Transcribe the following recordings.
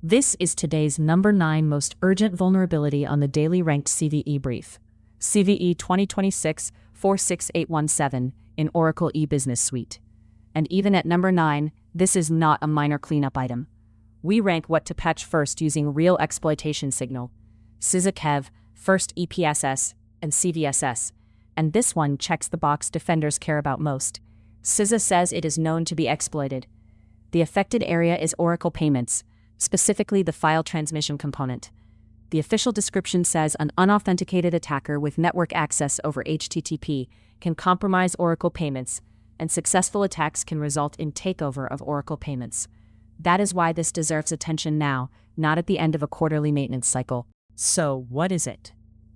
This is today's number 9 most urgent vulnerability on the Daily Ranked CVE Brief, CVE 2026-46817 in Oracle e-Business Suite. And even at number 9, this is not a minor cleanup item. We rank what to patch first using real exploitation signal, CISA KEV, first EPSS, and CVSS, and this one checks the box defenders care about most. CISA says it is known to be exploited. The affected area is Oracle payments, specifically the file transmission component. The official description says an unauthenticated attacker with network access over HTTP can compromise Oracle payments, and successful attacks can result in takeover of Oracle payments. That is why this deserves attention now, not at the end of a quarterly maintenance cycle. So, what is it?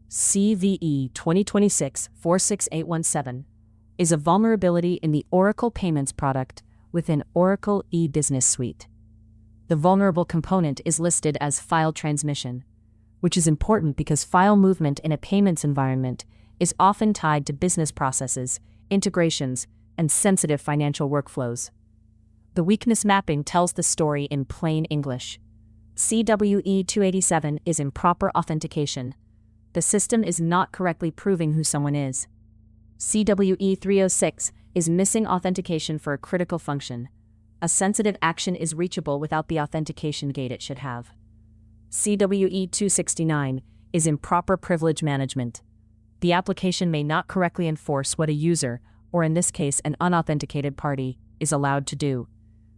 CVE 2026-46817 is a vulnerability in the Oracle Payments product within Oracle e-Business Suite. The vulnerable component is listed as file transmission, which is important because file movement in a payments environment is often tied to business processes, integrations, and sensitive financial workflows. The weakness mapping tells the story in plain English. CVE-287 is improper authentication. The system is not correctly proving who someone is. CVE-306 is missing authentication for a critical function. A sensitive action is reachable without the authentication gate it should have. CVE-269 is improper privilege management. The application may not correctly enforce what a user, or in this case an unauthenticated party, is allowed to do.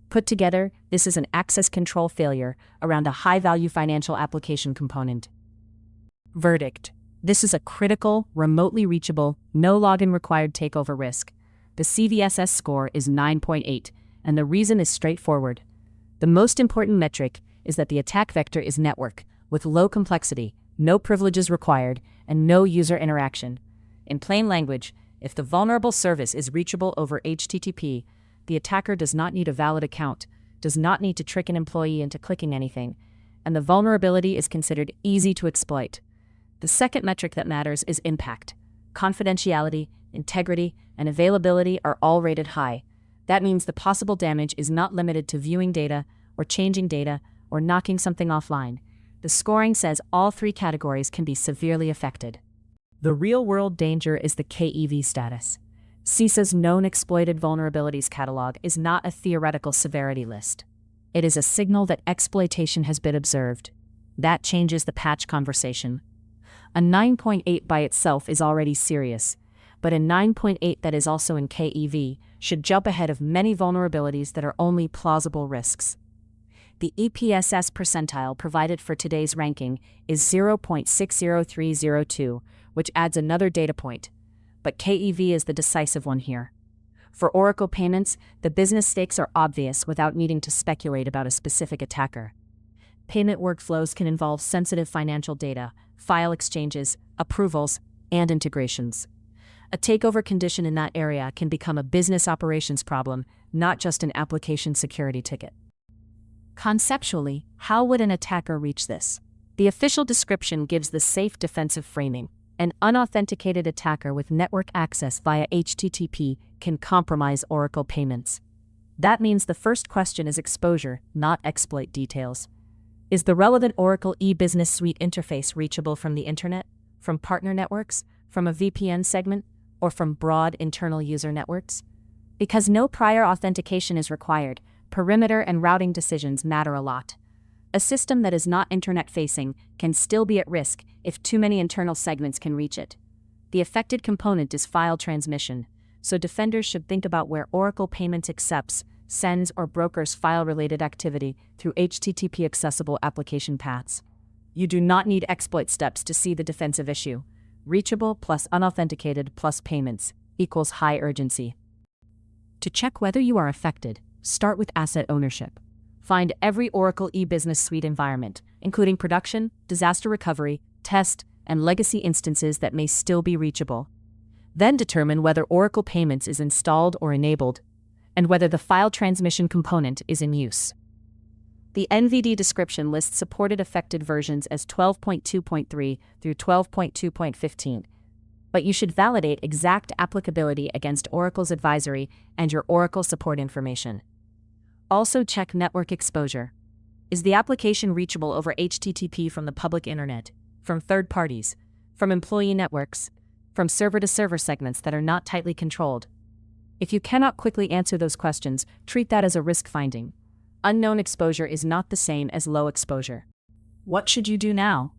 Put together, this is an access control failure around a high-value financial application component. Verdict: this is a critical, remotely reachable, no login required takeover risk. The CVSS score is 9.8. And the reason is straightforward. The most important metric is that the attack vector is network, with low complexity, no privileges required, and no user interaction. In plain language, if the vulnerable service is reachable over HTTP, the attacker does not need a valid account, does not need to trick an employee into clicking anything, and the vulnerability is considered easy to exploit. The second metric that matters is impact. Confidentiality, integrity, and availability are all rated high. That means the possible damage is not limited to viewing data, or changing data, or knocking something offline. The scoring says all 3 categories can be severely affected. The real-world danger is the KEV status. CISA's Known Exploited Vulnerabilities catalog is not a theoretical severity list. It is a signal that exploitation has been observed. That changes the patch conversation. A 9.8 by itself is already serious, but a 9.8 that is also in KEV should jump ahead of many vulnerabilities that are only plausible risks. The EPSS percentile provided for today's ranking is 0.60302, which adds another data point, but KEV is the decisive one here. For Oracle payments, the business stakes are obvious without needing to speculate about a specific attacker. Payment workflows can involve sensitive financial data, file exchanges, approvals, and integrations. A takeover condition in that area can become a business operations problem, not just an application security ticket. Conceptually, how would an attacker reach this? The official description gives the safe defensive framing. An unauthenticated attacker with network access via HTTP can compromise Oracle payments. That means the first question is exposure, not exploit details. Is the relevant Oracle e-Business Suite interface reachable from the internet, from partner networks, from a VPN segment, or from broad internal user networks? Because no prior authentication is required, perimeter and routing decisions matter a lot. A system that is not internet-facing can still be at risk if too many internal segments can reach it. The affected component is file transmission, so defenders should think about where Oracle Payments accepts, sends, or brokers file-related activity through HTTP-accessible application paths. You do not need exploit steps to see the defensive issue. Reachable plus unauthenticated plus payments equals high urgency. To check whether you are affected, start with asset ownership. Find every Oracle e-Business Suite environment, including production, disaster recovery, test, and legacy instances that may still be reachable. Then determine whether Oracle Payments is installed or enabled, and whether the file transmission component is in use. The NVD description lists supported affected versions as 12.2.3 through 12.2.15, but you should validate exact applicability against Oracle's advisory and your Oracle support information. Also check network exposure. Is the application reachable over HTTP from the public internet, from third parties, from employee networks, from server-to-server segments that are not tightly controlled? If you cannot quickly answer those questions, treat that as a risk finding. Unknown exposure is not the same as low exposure. What should you do now?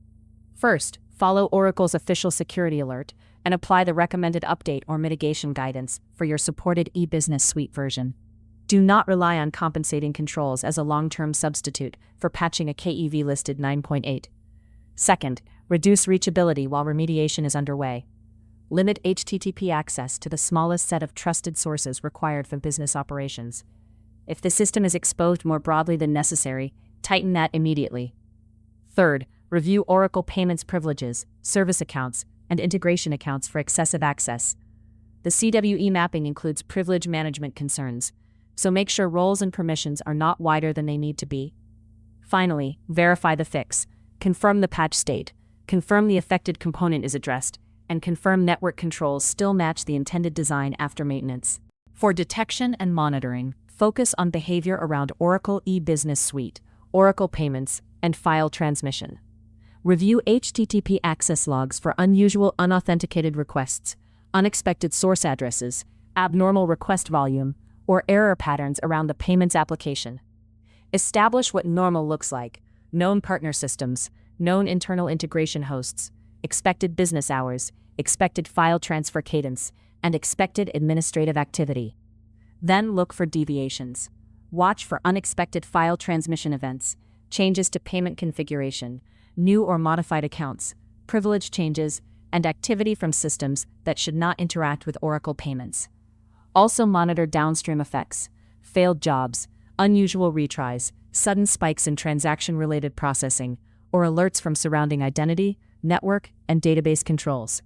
First, follow Oracle's official security alert and apply the recommended update or mitigation guidance for your supported eBusiness Suite version. Do not rely on compensating controls as a long-term substitute for patching a KEV-listed 9.8. Second, reduce reachability while remediation is underway. Limit HTTP access to the smallest set of trusted sources required for business operations. If the system is exposed more broadly than necessary, tighten that immediately. Third, review Oracle payments privileges, service accounts, and integration accounts for excessive access. The CWE mapping includes privilege management concerns, so make sure roles and permissions are not wider than they need to be. Finally, verify the fix, confirm the patch state, confirm the affected component is addressed, and confirm network controls still match the intended design after maintenance. For detection and monitoring, focus on behavior around Oracle eBusiness Suite, Oracle payments, and file transmission. Review HTTP access logs for unusual unauthenticated requests, unexpected source addresses, abnormal request volume, or error patterns around the payments application. Establish what normal looks like: known partner systems, known internal integration hosts, expected business hours, expected file transfer cadence, and expected administrative activity. Then look for deviations. Watch for unexpected file transmission events, changes to payment configuration, new or modified accounts, privilege changes, and activity from systems that should not interact with Oracle payments. Also monitor downstream effects, failed jobs, unusual retries, sudden spikes in transaction-related processing, or alerts from surrounding identity, network, and database controls.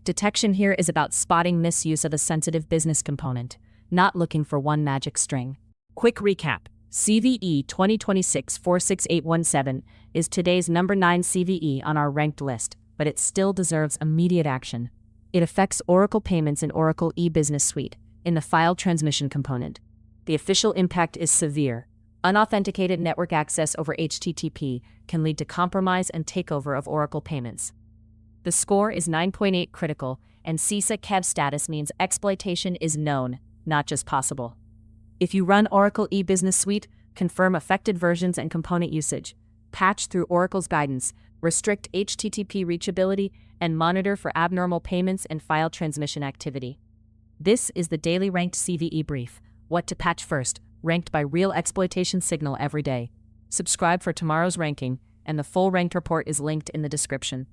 Detection here is about spotting misuse of a sensitive business component, not looking for one magic string. Quick recap. CVE 2026-46817 is today's number 9 CVE on our ranked list, but it still deserves immediate action. It affects Oracle payments in Oracle eBusiness Suite, in the file transmission component. The official impact is severe. Unauthenticated network access over HTTP can lead to compromise and takeover of Oracle payments. The score is 9.8 critical, and CISA KEV status means exploitation is known, not just possible. If you run Oracle eBusiness Suite, confirm affected versions and component usage, patch through Oracle's guidance, restrict HTTP reachability, and monitor for abnormal payments and file transmission activity. This is the Daily Ranked CVE Brief, what to patch first, ranked by real exploitation signal every day. Subscribe for tomorrow's ranking, and the full ranked report is linked in the description.